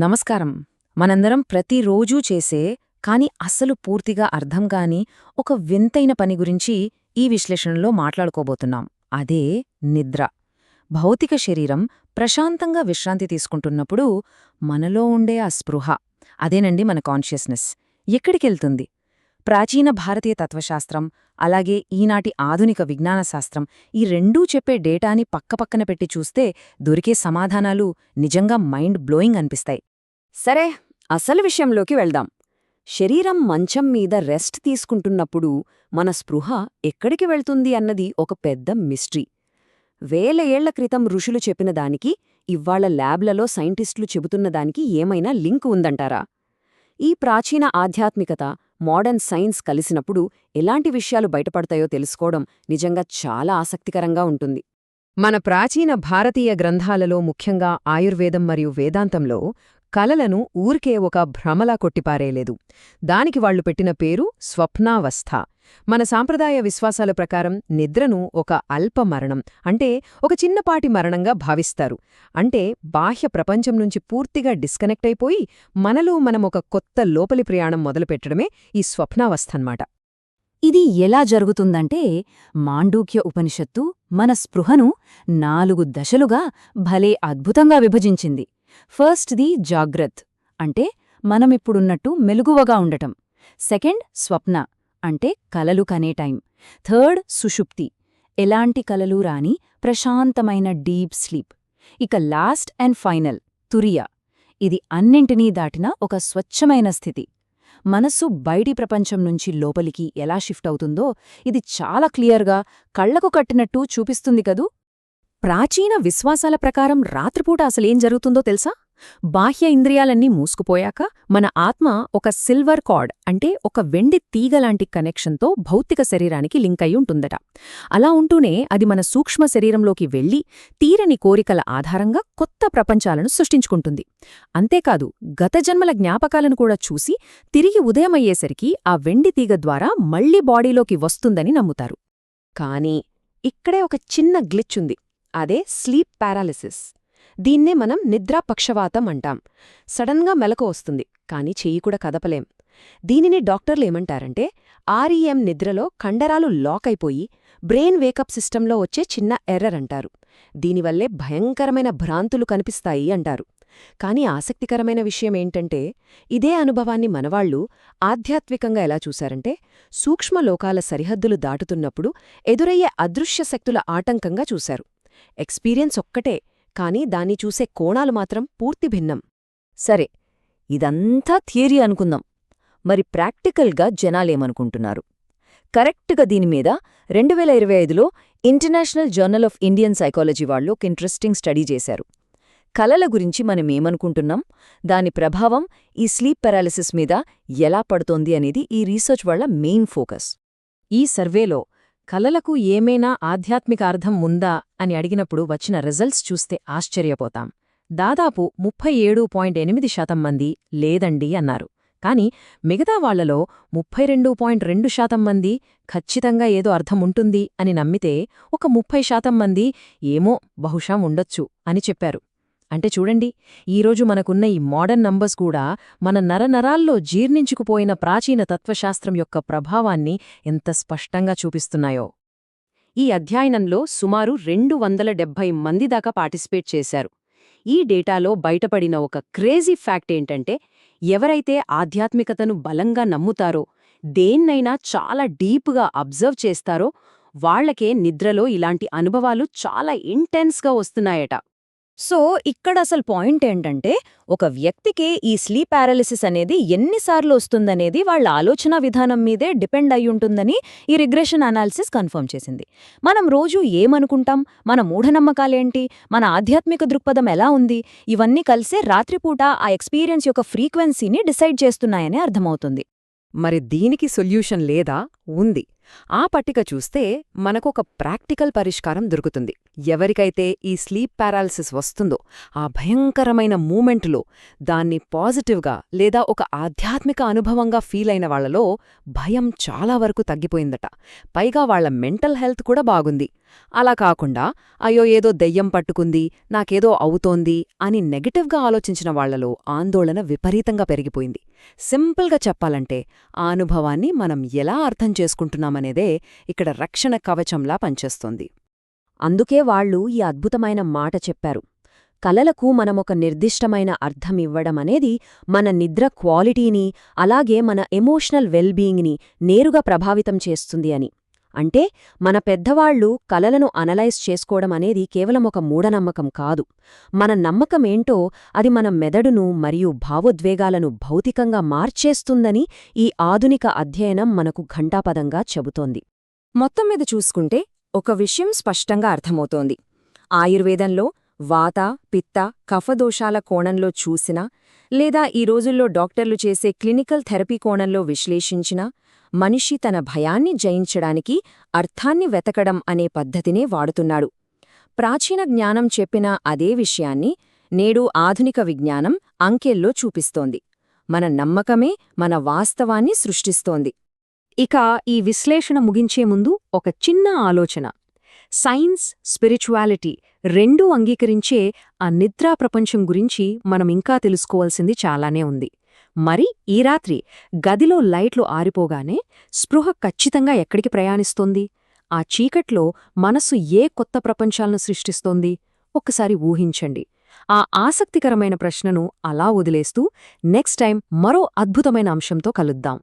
నమస్కారం. మనందరం ప్రతిరోజూ చేసే కాని అస్సలు పూర్తిగా అర్థంగాని ఒక వింతైన పని గురించి ఈ విశ్లేషణలో మాట్లాడుకోబోతున్నాం. అదే నిద్ర. భౌతిక శరీరం ప్రశాంతంగా విశ్రాంతి తీసుకుంటున్నప్పుడు మనలో ఉండే ఆ స్పృహ, అదేనండి మన కాన్షియస్నెస్, ఎక్కడికెళ్తుంది? ప్రాచీన భారతీయ తత్వశాస్త్రం, అలాగే ఈనాటి ఆధునిక విజ్ఞాన శాస్త్రం ఈ రెండూ చెప్పే డేటాని పక్కపక్కన పెట్టి చూస్తే దొరికే సమాధానాలు నిజంగా మైండ్ బ్లోయింగ్ అనిపిస్తాయి. సరే, అసలు విషయంలోకి వెళ్దాం. శరీరం మంచం మీద రెస్ట్ తీసుకుంటున్నప్పుడు మన స్పృహ ఎక్కడికి వెళ్తుంది అన్నది ఒక పెద్ద మిస్టరీ. వేల ఏళ్ల క్రితం ఋషులు చెప్పిన దానికి, ఇవ్వాళ్ల ల్యాబ్లలో సైంటిస్టులు చెబుతున్నదానికి ఏమైనా లింక్ ఉందంటారా? ఈ ప్రాచీన ఆధ్యాత్మికత, మోడర్న్ సైన్స్ కలిసినప్పుడు ఎలాంటి విషయాలు బయటపడతాయో తెలుసుకోవడం నిజంగా చాలా ఆసక్తికరంగా ఉంటుంది. మన ప్రాచీన భారతీయ గ్రంథాలలో, ముఖ్యంగా ఆయుర్వేదం మరియు వేదాంతంలో కలలను ఊరికే ఒక భ్రమలా కొట్టిపారేయలేదు. దానికి వాళ్లు పెట్టిన పేరు స్వప్నావస్థ. మన సాంప్రదాయ విశ్వాసాల ప్రకారం నిద్రను ఒక అల్ప మరణం, అంటే ఒక చిన్నపాటి మరణంగా భావిస్తారు. అంటే బాహ్య ప్రపంచం నుంచి పూర్తిగా డిస్కనెక్ట్ అయిపోయి మనలో మనం ఒక కొత్త లోపలి ప్రయాణం మొదలుపెట్టడమే ఈ స్వప్నావస్థన్నమాట. ఇది ఎలా జరుగుతుందంటే, మాండూక్య ఉపనిషత్తు మన స్పృహను 4 దశలుగా భలే అద్భుతంగా విభజించింది. ఫస్ట్ది జాగ్రత్, అంటే మనమిప్పుడున్నట్టు మెలుగువగా ఉండటం. సెకండ్ స్వప్న, అంటే కలలు కనే టైం. థర్డ్ సుషుప్తి, ఎలాంటి కలలు రాని ప్రశాంతమైన డీప్ స్లీప్. ఇక లాస్ట్ అండ్ ఫైనల్ తురియ, ఇది అన్నింటినీ దాటిన ఒక స్వచ్ఛమైన స్థితి. మనస్సు బయటి ప్రపంచం నుంచి లోపలికి ఎలా షిఫ్ట్ అవుతుందో ఇది చాలా క్లియర్గా కళ్లకు కట్టినట్టు చూపిస్తుంది కదూ. ప్రాచీన విశ్వాసాల ప్రకారం రాత్రిపూట అసలేం జరుగుతుందో తెలుసా? బాహ్య ఇంద్రియాలన్నీ మూసుకుపోయాక మన ఆత్మ ఒక సిల్వర్ కార్డ్, అంటే ఒక వెండి తీగలాంటి కనెక్షన్తో భౌతిక శరీరానికి లింక్ అయి ఉంటుందట. అలా ఉంటూనే అది మన సూక్ష్మ శరీరంలోకి వెళ్లి తీరని కోరికల ఆధారంగా కొత్త ప్రపంచాలను సృష్టించుకుంటుంది. అంతేకాదు, గత జన్మల జ్ఞాపకాలను కూడా చూసి తిరిగి ఉదయమయ్యేసరికి ఆ వెండి తీగ ద్వారా మళ్లీ బాడీలోకి వస్తుందని నమ్ముతారు. కానీ ఇక్కడే ఒక చిన్న గ్లిచ్ ఉంది. అదే స్లీప్ పారాలిసిస్. దీన్నే మనం నిద్రాపక్షవాతం అంటాం. సడన్గా మెలకు వస్తుంది, కాని చెయ్యి కూడా కదపలేం. దీనిని డాక్టర్లేమంటారంటే ఆర్ఈఎం, నిద్రలో కండరాలు లాక్ అయిపోయి బ్రెయిన్ వేకప్ సిస్టంలో వచ్చే చిన్న ఎర్రర్ అంటారు. దీనివల్లే భయంకరమైన భ్రాంతులు కనిపిస్తాయి అంటారు. కాని ఆసక్తికరమైన విషయమేంటంటే, ఇదే అనుభవాన్ని మనవాళ్లు ఆధ్యాత్మికంగా ఎలా చూశారంటే, సూక్ష్మలోకాల సరిహద్దులు దాటుతున్నప్పుడు ఎదురయ్యే అదృశ్య శక్తుల ఆటంకంగా చూశారు. ఎక్స్పీరియన్స్ ఒక్కటే, కాని దాన్ని చూసే కోణాలు మాత్రం పూర్తి భిన్నం. సరే, ఇదంతా థియరీ అనుకుందాం. మరి ప్రాక్టికల్గా జనాలేమనుకుంటున్నారు? కరెక్ట్గా దీనిమీద 2025లో international journal of Indian psychology వాళ్ళు ఒక ఇంట్రెస్టింగ్ స్టడీ చేశారు. కలల గురించి మనమేమనుకుంటున్నాం, దాని ప్రభావం ఈ స్లీప్ పారాలిసిస్ మీద ఎలా పడుతోంది అనేది ఈ రీసెర్చ్ వాళ్ల మెయిన్ ఫోకస్. ఈ సర్వేలో కలలకు ఏమైనా ఆధ్యాత్మిక అర్థం ఉందా అని అడిగినప్పుడు వచ్చిన రిజల్ట్స్ చూస్తే ఆశ్చర్యపోతాం. దాదాపు 37.8% మంది లేదండి అన్నారు. కాని మిగతా వాళ్లలో 32.2% మంది ఖచ్చితంగా ఏదో అర్థం ఉంటుంది అని నమ్మితే, ఒక 30% మంది ఏమో బహుశా ఉండొచ్చు అని చెప్పారు. అంటే చూడండి, ఈరోజు మనకున్న ఈ మోడర్న్ నంబర్స్ కూడా మన నరనరాల్లో జీర్ణించుకుపోయిన ప్రాచీన తత్వశాస్త్రం యొక్క ప్రభావాన్ని ఎంత స్పష్టంగా చూపిస్తున్నాయో. ఈ అధ్యయనంలో సుమారు 270 మంది దాకా పార్టిసిపేట్ చేశారు. ఈ డేటాలో బయటపడిన ఒక క్రేజీ ఫ్యాక్ట్ ఏంటంటే, ఎవరైతే ఆధ్యాత్మికతను బలంగా నమ్ముతారో, దేన్నైనా చాలా డీప్గా అబ్జర్వ్ చేస్తారో వాళ్లకే నిద్రలో ఇలాంటి అనుభవాలు చాలా ఇంటెన్స్గా వస్తున్నాయట. సో ఇక్కడ అసలు పాయింట్ ఏంటంటే, ఒక వ్యక్తికి ఈ స్లీప్ పారాలిసిస్ అనేది ఎన్నిసార్లు వస్తుందనేది వాళ్ళ ఆలోచనా విధానం మీదే డిపెండ్ అయ్యుంటుందని ఈ రిగ్రెషన్ అనాలిసిస్ కన్ఫర్మ్ చేసింది. మనం రోజూ ఏమనుకుంటాం, మన మూఢనమ్మకాలేంటి, మన ఆధ్యాత్మిక దృక్పథం ఎలా ఉంది, ఇవన్నీ కలిసే రాత్రిపూట ఆ ఎక్స్పీరియన్స్ యొక్క ఫ్రీక్వెన్సీని డిసైడ్ చేస్తున్నాయని అర్థమవుతుంది. మరి దీనికి సొల్యూషన్ లేదా? ఉంది. ఆ పట్టిక చూస్తే మనకొక ప్రాక్టికల్ పరిష్కారం దొరుకుతుంది. ఎవరికైతే ఈ స్లీప్ పారాలిసిస్ వస్తుందో ఆ భయంకరమైన మూమెంటులో దాన్ని పాజిటివ్గా లేదా ఒక ఆధ్యాత్మిక అనుభవంగా ఫీల్ అయిన వాళ్లలో భయం చాలా వరకు తగ్గిపోయిందట. పైగా వాళ్ల మెంటల్ హెల్త్ కూడా బాగుంది. అలా కాకుండా అయ్యో ఏదో దెయ్యం పట్టుకుంది, నాకేదో అవుతోంది అని నెగటివ్గా ఆలోచించిన వాళ్లలో ఆందోళన విపరీతంగా పెరిగిపోయింది. సింపుల్గా చెప్పాలంటే ఆ అనుభవాన్ని మనం ఎలా అర్థం చేసుకుంటున్నామనేదే ఇక్కడ రక్షణ కవచంలా పనిచేస్తోంది. అందుకే వాళ్ళు ఈ అద్భుతమైన మాట చెప్పారు. కలలకు మనమొక నిర్దిష్టమైన అర్థమివ్వడమనేది మన నిద్ర క్వాలిటీని, అలాగే మన ఎమోషనల్ వెల్బీయింగ్ని నేరుగా ప్రభావితం చేస్తుంది అని. అంటే మన పెద్దవాళ్లు కలలను అనలైజ్ చేసుకోవడమనేది కేవలం ఒక మూఢనమ్మకం కాదు. మన నమ్మకమేంటో అది మన మెదడును మరియు భావోద్వేగాలను భౌతికంగా మార్చేస్తుందని ఈ ఆధునిక అధ్యయనం మనకు ఘంటాపదంగా చెబుతోంది. మొత్తం మీద చూసుకుంటే ఒక విషయం స్పష్టంగా అర్థమవుతోంది. ఆయుర్వేదంలో వాత, పిత్త, కఫదోషాల కోణంలో చూసినా, లేదా ఈ రోజుల్లో డాక్టర్లు చేసే క్లినికల్ థెరపీ కోణంలో విశ్లేషించినా, మనిషి తన భయాన్ని జయించడానికి అర్థాన్ని వెతకడం అనే పద్ధతినే వాడుతున్నాడు. ప్రాచీన జ్ఞానం చెప్పిన అదే విషయాన్ని నేడు ఆధునిక విజ్ఞానం అంకెల్లో చూపిస్తోంది. మన నమ్మకమే మన వాస్తవాన్ని సృష్టిస్తోంది. ఇక ఈ విశ్లేషణ ముగించే ముందు ఒక చిన్న ఆలోచన. సైన్స్, స్పిరిచువాలిటీ రెండూ అంగీకరించే ఆ నిద్రా ప్రపంచం గురించి మనం ఇంకా తెలుసుకోవాల్సింది చాలానే ఉంది. మరి ఈ రాత్రి గదిలో లైట్లు ఆరిపోగానే స్పృహ ఖచ్చితంగా ఎక్కడికి ప్రయాణిస్తోంది? ఆ చీకట్లో మనస్సు ఏ కొత్త ప్రపంచాలను సృష్టిస్తోంది? ఒక్కసారి ఊహించండి. ఆ ఆసక్తికరమైన ప్రశ్నను అలా వదిలేస్తూ నెక్స్ట్ టైం మరో అద్భుతమైన అంశంతో కలుద్దాం.